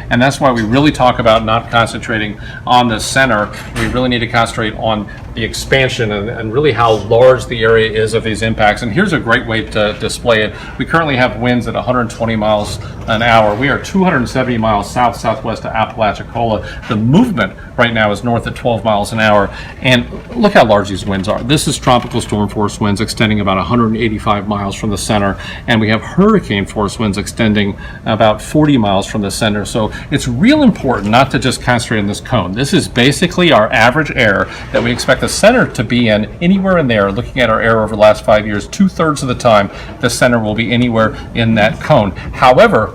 and that's why we really talk about not concentrating on the center. We really need to concentrate on the expansion and really how large the area is of these impacts. And here's a great way to display it. We currently have winds at 120 miles an hour. We are 270 miles south-southwest of Apalachicola. The movement right now is north at 12 miles an hour. And look how large these winds are. This is tropical storm force winds extending about 185 miles from the center. And we have hurricane force winds extending about 40 miles from the center. So it's real important not to just concentrate on this cone. This is basically our average error that we expect the center to be in anywhere in there. Looking at our error over the last 5 years, 2/3 of the time the center will be anywhere in that cone. However,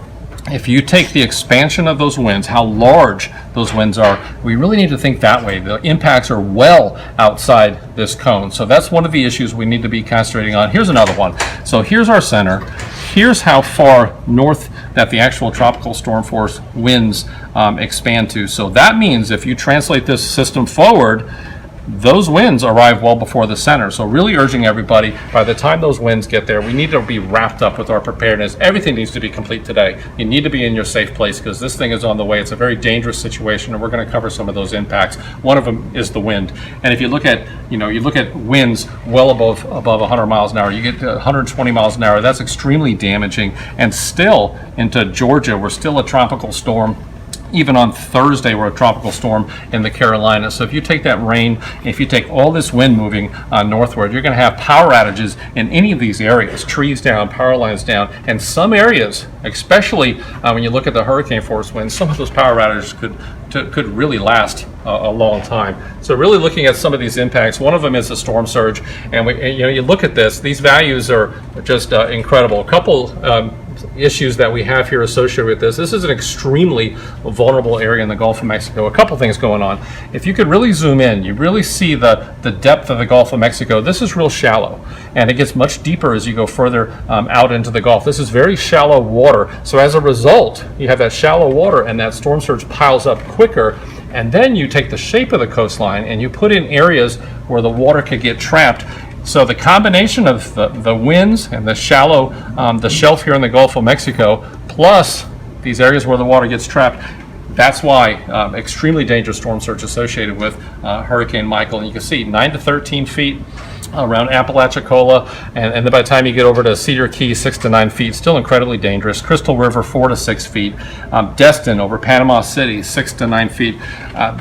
if you take the expansion of those winds, how large those winds are, we really need to think that way. The impacts are well outside this cone. So that's one of the issues we need to be concentrating on. Here's another one. So here's our center. Here's how far north that the actual tropical storm force winds expand to. So that means if you translate this system forward, those winds arrive well before the center. So really urging everybody, by the time those winds get there, we need to be wrapped up with our preparedness. Everything needs to be complete today. You need to be in your safe place because this thing is on the way. It's a very dangerous situation, and we're going to cover some of those impacts. One of them is the wind. And if you look at, you look at winds well above 100 miles an hour, you get to 120 miles an hour. That's extremely damaging. And still into Georgia, we're still a tropical storm. Even on Thursday, we're a tropical storm in the Carolinas. So if you take that rain, if you take all this wind moving northward, you're going to have power outages in any of these areas. Trees down, power lines down, and some areas, especially when you look at the hurricane force winds, some of those power outages could really last a long time. So really looking at some of these impacts, one of them is the storm surge, and you look at this, these values are just incredible. A couple issues that we have here associated with this. This is an extremely vulnerable area in the Gulf of Mexico. A couple things going on. If you could really zoom in, you really see the depth of the Gulf of Mexico. This is real shallow, and it gets much deeper as you go further out into the Gulf. This is very shallow water. So as a result, you have that shallow water and that storm surge piles up quicker. And then you take the shape of the coastline and you put in areas where the water could get trapped. So the combination of the winds and the shallow, the shelf here in the Gulf of Mexico, plus these areas where the water gets trapped, that's why extremely dangerous storm surge associated with Hurricane Michael. And you can see 9 to 13 feet around Apalachicola, and then by the time you get over to Cedar Key, 6 to 9 feet, still incredibly dangerous. Crystal River, 4 to 6 feet. Destin over Panama City, 6 to 9 feet.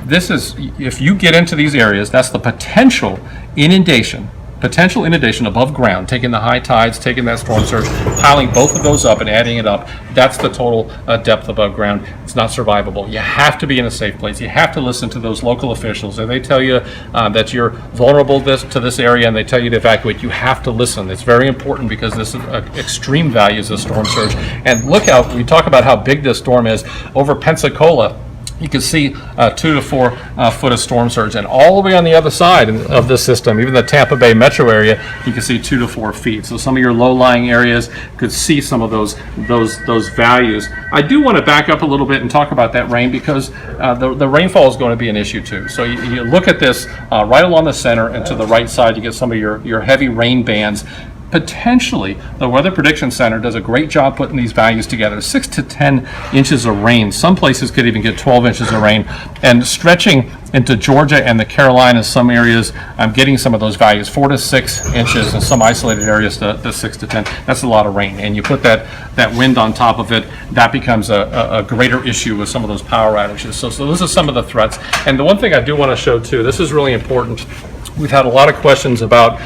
This is, if you get into these areas, that's the potential inundation above ground, taking the high tides, taking that storm surge, piling both of those up and adding it up. That's the total depth above ground. It's not survivable. You have to be in a safe place. You have to listen to those local officials. If they tell you that you're vulnerable to this area and they tell you to evacuate, you have to listen. It's very important because this is extreme values of storm surge. And look out, we talk about how big this storm is. Over Pensacola, you can see 2 to 4 foot of storm surge, and all the way on the other side of this system, even the Tampa Bay metro area, you can see 2 to 4 feet. So some of your low-lying areas could see some of those values. I do want to back up a little bit and talk about that rain because the rainfall is going to be an issue too. So you look at this right along the center, and to the right side, you get some of your heavy rain bands. Potentially, the Weather Prediction Center does a great job putting these values together. 6 to 10 inches of rain. Some places could even get 12 inches of rain. And stretching into Georgia and the Carolinas, some areas, I'm getting some of those values, 4 to 6 inches, in some isolated areas to 6 to 10. That's a lot of rain. And you put that wind on top of it, that becomes a greater issue with some of those power outages. So those are some of the threats. And the one thing I do want to show too, this is really important. We've had a lot of questions about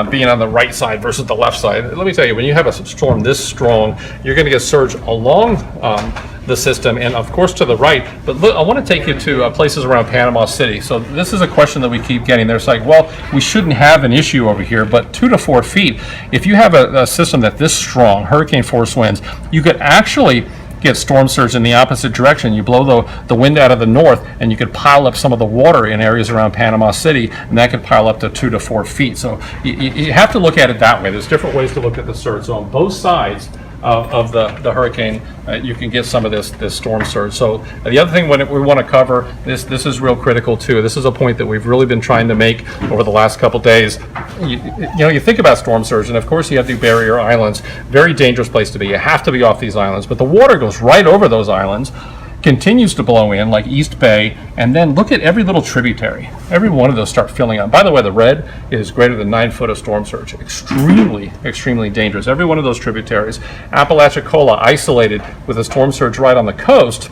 being on the right side versus the left side. Let me tell you, when you have a storm this strong, you're going to get surge along the system and of course to the right. But look, I want to take you to places around Panama City. So this is a question that we keep getting. There's like, well, we shouldn't have an issue over here, but 2 to 4 feet, if you have a system that's this strong, hurricane force winds, you could actually get storm surge in the opposite direction. You blow the wind out of the north and you could pile up some of the water in areas around Panama City, and that could pile up to 2 to 4 feet. So you have to look at it that way. There's different ways to look at the surge. So on both sides of the hurricane, you can get some of this storm surge. So the other thing we want to cover, this is real critical too. This is a point that we've really been trying to make over the last couple days. You think about storm surge, and of course you have the barrier islands, very dangerous place to be. You have to be off these islands, but the water goes right over those islands, continues to blow in like East Bay, and then look at every little tributary. Every one of those start filling up. By the way, the red is greater than 9 foot of storm surge. Extremely, extremely dangerous. Every one of those tributaries. Apalachicola isolated with a storm surge right on the coast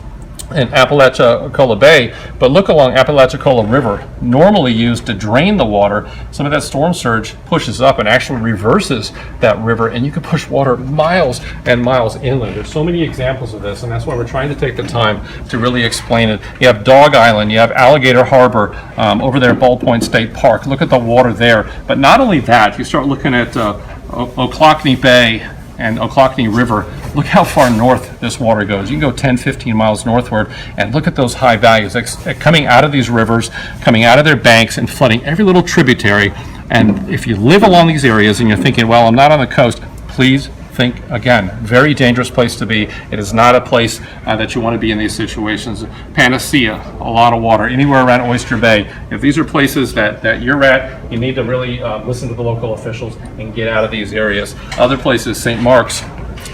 in Apalachicola Bay, but look along Apalachicola River, normally used to drain the water. Some of that storm surge pushes up and actually reverses that river, and you can push water miles and miles inland. There's so many examples of this, and that's why we're trying to take the time to really explain it. You have Dog Island, you have Alligator Harbor over there at Bald Point State Park. Look at the water there. But not only that, you start looking at Ochlockonee Bay and Ochlockonee River. Look how far north this water goes. You can go 10, 15 miles northward and look at those high values coming out of these rivers, coming out of their banks and flooding every little tributary. And if you live along these areas and you're thinking, well, I'm not on the coast, please think again. Very dangerous place to be. It is not a place that you want to be in these situations. Panacea, a lot of water. Anywhere around Oyster Bay. If these are places that you're at, you need to really listen to the local officials and get out of these areas. Other places, St. Mark's,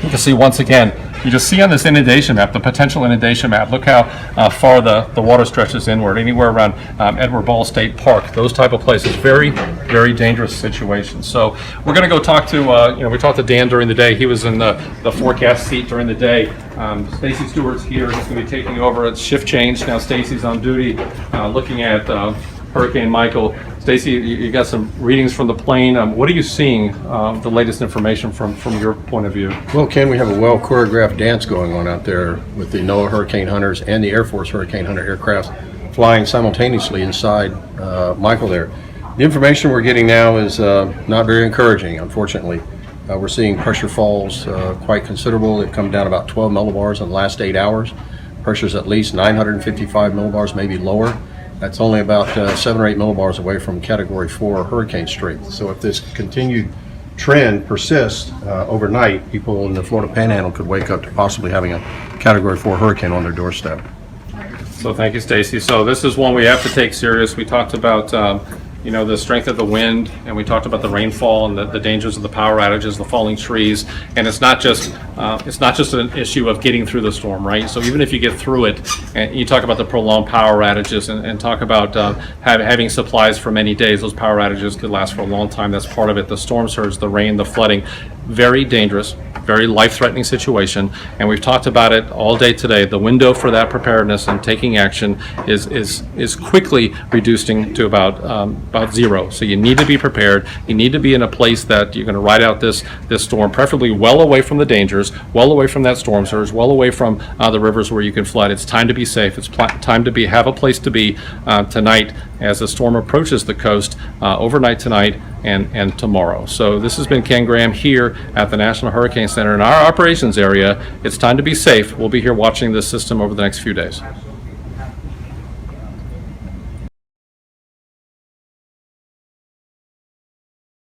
you can see once again, you just see on this inundation map, the potential inundation map, look how far the water stretches inward, anywhere around Edward Ball State Park, those type of places. Very, very dangerous situations. So we're going to go talk to, we talked to Dan during the day. He was in the forecast seat during the day. Stacy Stewart's here. He's going to be taking over. It's shift change. Now Stacy's on duty looking at Hurricane Michael. Stacy, you got some readings from the plane. What are you seeing, the latest information from your point of view? Well, Ken, we have a well-choreographed dance going on out there with the NOAA Hurricane Hunters and the Air Force Hurricane Hunter aircrafts flying simultaneously inside Michael there. The information we're getting now is not very encouraging, unfortunately. We're seeing pressure falls quite considerable. They've come down about 12 millibars in the last 8 hours. Pressure's at least 955 millibars, maybe lower. That's only about 7 or 8 millibars away from Category 4 hurricane strength. So if this continued trend persists overnight, people in the Florida Panhandle could wake up to possibly having a Category 4 hurricane on their doorstep. So thank you, Stacy. So this is one we have to take serious. We talked about the strength of the wind, and we talked about the rainfall and the dangers of the power outages, the falling trees, and it's not just an issue of getting through the storm, right? So even if you get through it, and you talk about the prolonged power outages and talk about having supplies for many days, those power outages could last for a long time. That's part of it. The storm surge, the rain, the flooding, very dangerous, very life-threatening situation, and we've talked about it all day today. The window for that preparedness and taking action is quickly reducing to about zero. So you need to be prepared. You need to be in a place that you're going to ride out this storm, preferably well away from the dangers, well away from that storm surge, well away from the rivers where you can flood. It's time to be safe. It's time to have a place to be tonight as the storm approaches the coast overnight tonight and tomorrow. So this has been Ken Graham here at the National Hurricane Center in our operations area. It's time to be safe. We'll be here watching this system over the next few days.